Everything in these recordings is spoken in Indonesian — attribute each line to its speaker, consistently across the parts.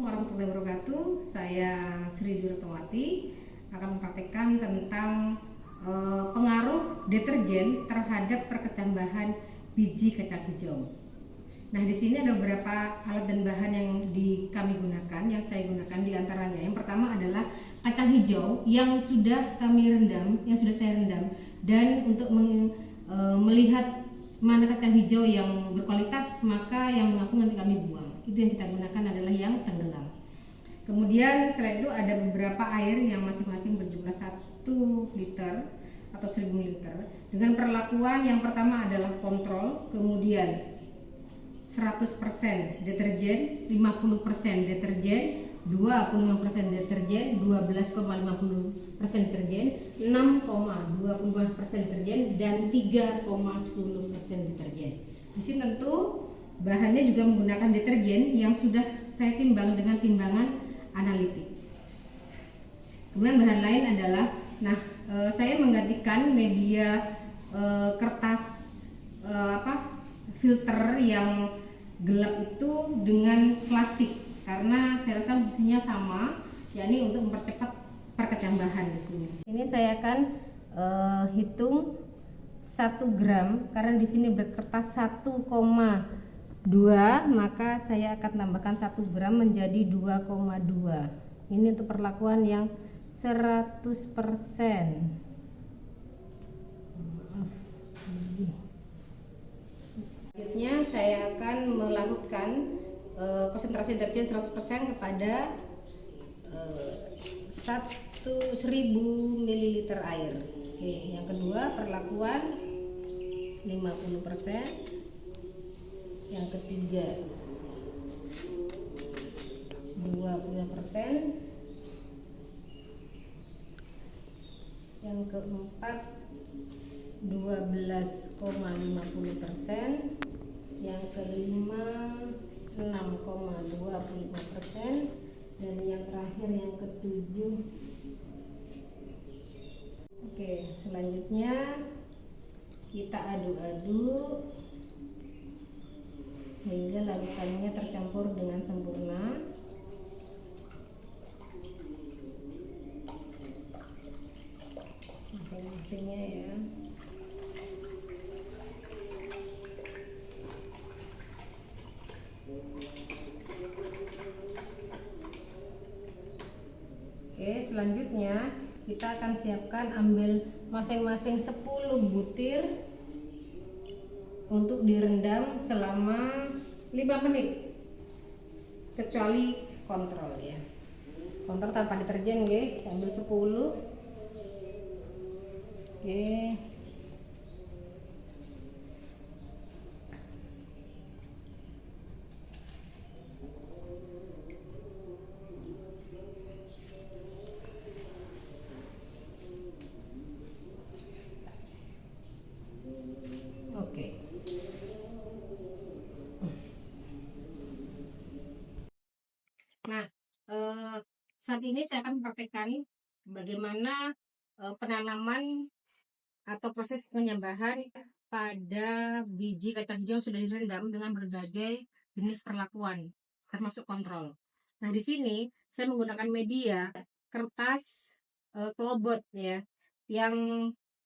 Speaker 1: Warahmatullahi wabarakatuh. Saya Sri Duratowati akan mempraktekkan tentang pengaruh deterjen terhadap perkecambahan biji kacang hijau. Nah, di sini ada beberapa alat dan bahan yang kami gunakan, yang saya gunakan diantaranya. Yang pertama adalah kacang hijau yang sudah kami rendam, yang sudah saya rendam, dan untuk melihat mana kacang hijau yang berkualitas, maka yang mengapung nanti kami buang. Itu yang kita gunakan adalah yang tenggelam. Kemudian selain itu ada beberapa air yang masing-masing berjumlah 1 liter atau 1000 liter. Dengan perlakuan yang pertama adalah kontrol, kemudian 100% deterjen, 50% deterjen, 25% deterjen, 12,50% deterjen, 6,25% deterjen, dan 3,10% deterjen. Di sini tentu bahannya juga menggunakan deterjen yang sudah saya timbang dengan timbangan analitik. Kemudian bahan lain adalah, saya menggantikan media kertas filter yang gelap itu dengan plastik karena saya rasa fungsinya sama, yakni untuk mempercepat perkecambahan di sini. Ini saya akan hitung 1 gram karena di sini berkertas 1,2, maka saya akan tambahkan 1 gram menjadi 2,2. Ini untuk perlakuan yang 100%. Selanjutnya saya akan melarutkan konsentrasi deterjen 100% kepada 1000 ml air. Oke, yang kedua perlakuan 50%, yang ketiga 20%, yang keempat 12,50%, yang kelima 6,25%, dan yang terakhir yang ketujuh. Oke, selanjutnya kita aduk-aduk hingga larutannya tercampur dengan sempurna. Masing-masingnya ya. Oke, selanjutnya kita akan siapkan ambil masing-masing 10 butir untuk direndam selama 5 menit, kecuali kontrol ya. Kontrol tanpa deterjen nggih, ambil 10. Oke. Oke. Nah, saat ini saya akan mempraktekkan bagaimana penanaman atau proses penyembahan pada biji kacang hijau sudah direndam dengan berbagai jenis perlakuan, termasuk kontrol. Nah, di sini saya menggunakan media kertas klobot ya, yang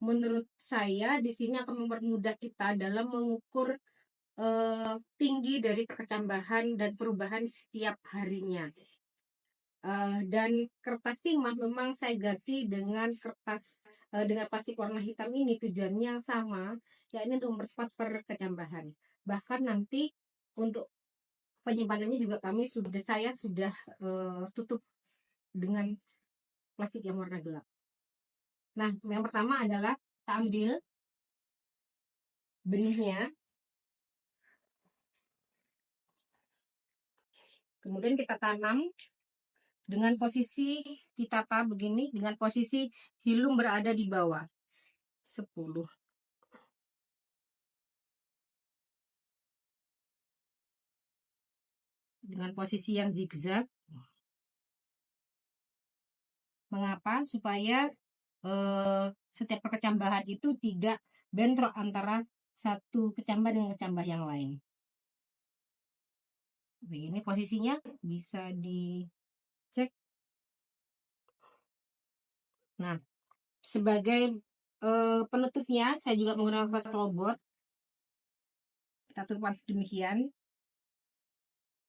Speaker 1: menurut saya di sini akan mempermudah kita dalam mengukur tinggi dari perkecambahan dan perubahan setiap harinya. Dan kertas timah memang saya ganti dengan kertas dengan plastik warna hitam ini, tujuannya sama, yakni untuk mempercepat perkecambahan. Bahkan nanti untuk penyimpanannya juga saya sudah tutup dengan plastik yang warna gelap. Nah, yang pertama adalah kita ambil benihnya, kemudian kita tanam dengan posisi ditata begini, dengan posisi hilung berada di bawah 10. Dengan posisi yang zigzag. Mengapa? Supaya setiap perkecambahan itu tidak bentrok antara satu kecambah dengan kecambah yang lain. Begini posisinya, bisa dicek. Nah, sebagai penutupnya saya juga menggunakan kertas robot. Kita tutup demikian.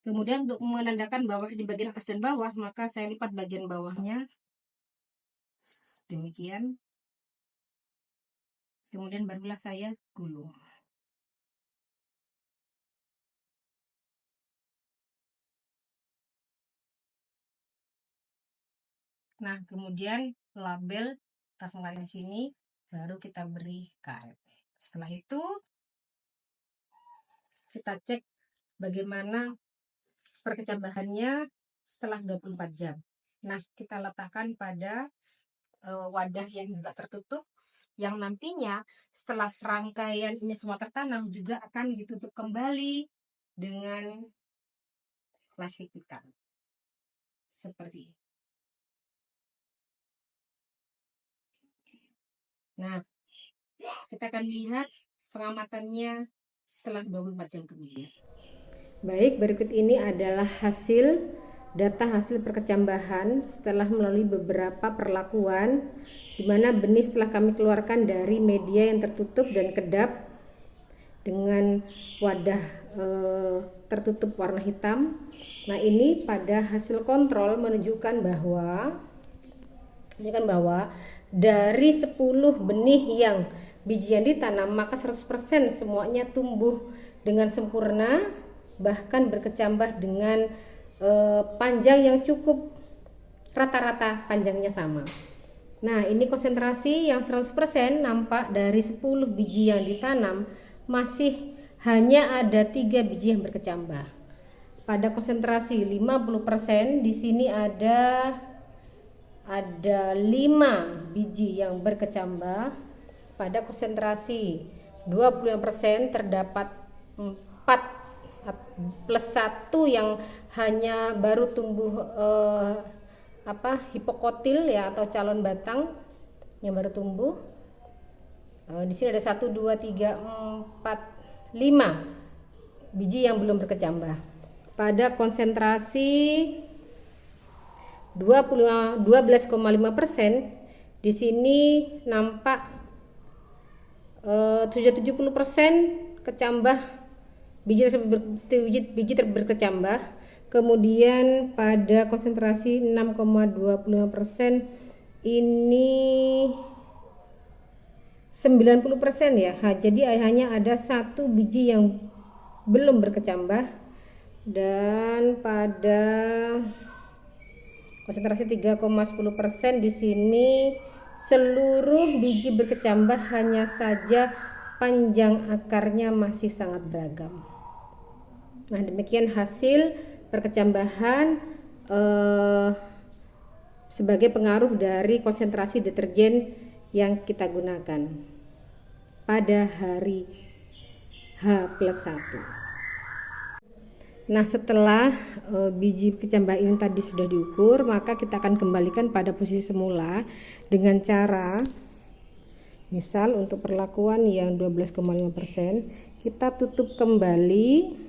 Speaker 1: Kemudian untuk menandakan bahwa di bagian atas dan bawah, maka saya lipat bagian bawahnya demikian. Kemudian barulah saya gulung. Nah, kemudian label pasang di sini, baru kita beri karet. Setelah itu kita cek bagaimana perkecambahannya setelah 24 jam. Nah, kita letakkan pada wadah yang juga tertutup, yang nantinya setelah rangkaian ini semua tertanam juga akan ditutup kembali dengan plastik hitam seperti ini. Nah, kita akan lihat pengamatannya setelah 24 jam kemudian. Baik, berikut ini adalah data hasil perkecambahan setelah melalui beberapa perlakuan, di mana benih setelah kami keluarkan dari media yang tertutup dan kedap dengan wadah tertutup warna hitam. Nah, ini pada hasil kontrol menunjukkan bahwa dari 10 benih yang biji yang ditanam, maka 100% semuanya tumbuh dengan sempurna, bahkan berkecambah dengan panjang yang cukup rata-rata panjangnya sama. Nah, ini konsentrasi yang 100% nampak dari 10 biji yang ditanam masih hanya ada 3 biji yang berkecambah. Pada konsentrasi 50% di sini ada 5 biji yang berkecambah. Pada konsentrasi 25% terdapat 4 plus 1 yang hanya baru tumbuh hipokotil ya, atau calon batang yang baru tumbuh. Di sini ada 1, 2, 3, 4, 5 biji yang belum berkecambah. Pada konsentrasi 12,5% di sini nampak 70% kecambah, biji berkecambah. Kemudian pada konsentrasi 6,25% ini 90% ya. Jadi hanya ada 1 biji yang belum berkecambah. Dan pada konsentrasi 3,10% di sini seluruh biji berkecambah, hanya saja panjang akarnya masih sangat beragam. Nah, demikian hasil perkecambahan sebagai pengaruh dari konsentrasi deterjen yang kita gunakan pada hari H+1. Nah, setelah biji kecambah ini tadi sudah diukur, maka kita akan kembalikan pada posisi semula dengan cara, misal untuk perlakuan yang 12,5%, kita tutup kembali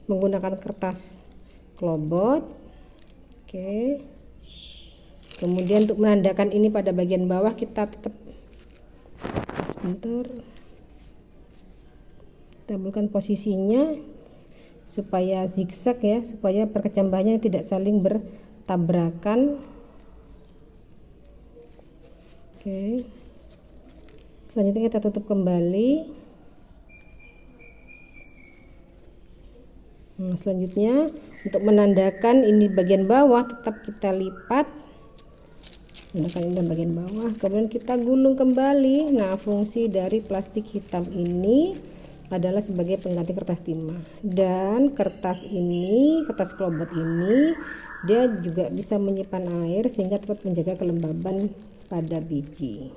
Speaker 1: menggunakan kertas klobot. Oke. Kemudian untuk menandakan ini pada bagian bawah, kita tetap sebentar, kita berikan posisinya supaya zigzag ya, supaya perkecambahannya tidak saling bertabrakan. Oke. Selanjutnya kita tutup kembali. Nah, selanjutnya untuk menandakan ini bagian bawah tetap kita lipat. Menandakan ini bagian bawah, kemudian kita gulung kembali. Nah, fungsi dari plastik hitam ini adalah sebagai pengganti kertas timah, dan kertas klobot ini dia juga bisa menyimpan air sehingga dapat menjaga kelembaban pada biji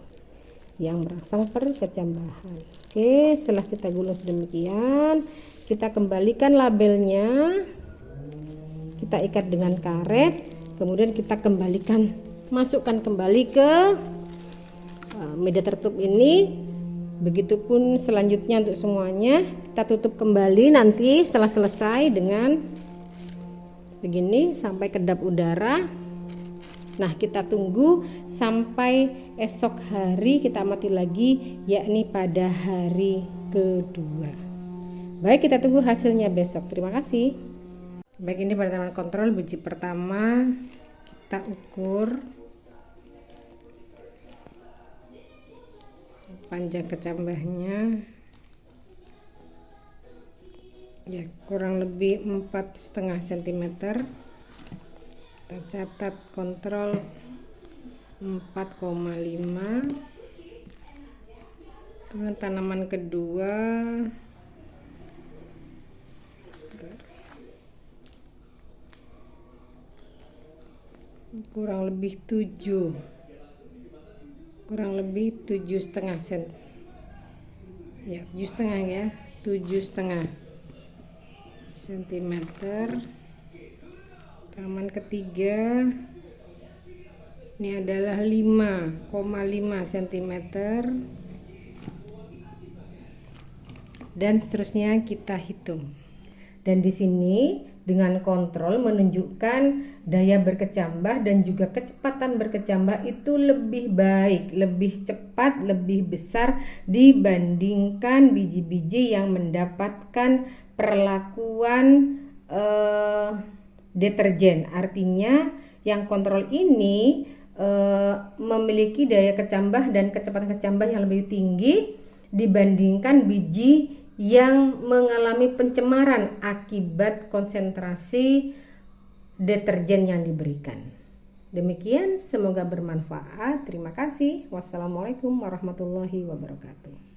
Speaker 1: yang merangsang perkecambahan. Oke, setelah kita gulung sedemikian, kita kembalikan labelnya, kita ikat dengan karet, kemudian kita masukkan kembali ke media tertutup ini. Begitupun selanjutnya untuk semuanya. Kita tutup kembali nanti setelah selesai dengan begini sampai kedap udara. Nah, kita tunggu sampai esok hari kita amati lagi, yakni pada hari kedua. Baik, kita tunggu hasilnya besok. Terima kasih. Baik, ini pada tanaman kontrol biji pertama kita ukur panjang kecambahnya ya kurang lebih 4,5 cm. Kita catat kontrol 4,5. Dengan tanaman kedua kurang lebih 7,5 cm ya, 7,5 cm. Tanaman ketiga ini adalah 5,5 cm dan seterusnya kita hitung. Dan di sini dengan kontrol menunjukkan daya berkecambah dan juga kecepatan berkecambah itu lebih baik, lebih cepat, lebih besar dibandingkan biji-biji yang mendapatkan perlakuan deterjen. Artinya yang kontrol ini memiliki daya kecambah dan kecepatan kecambah yang lebih tinggi dibandingkan biji yang mengalami pencemaran akibat konsentrasi deterjen yang diberikan. Demikian, semoga bermanfaat. Terima kasih. Wassalamualaikum warahmatullahi wabarakatuh.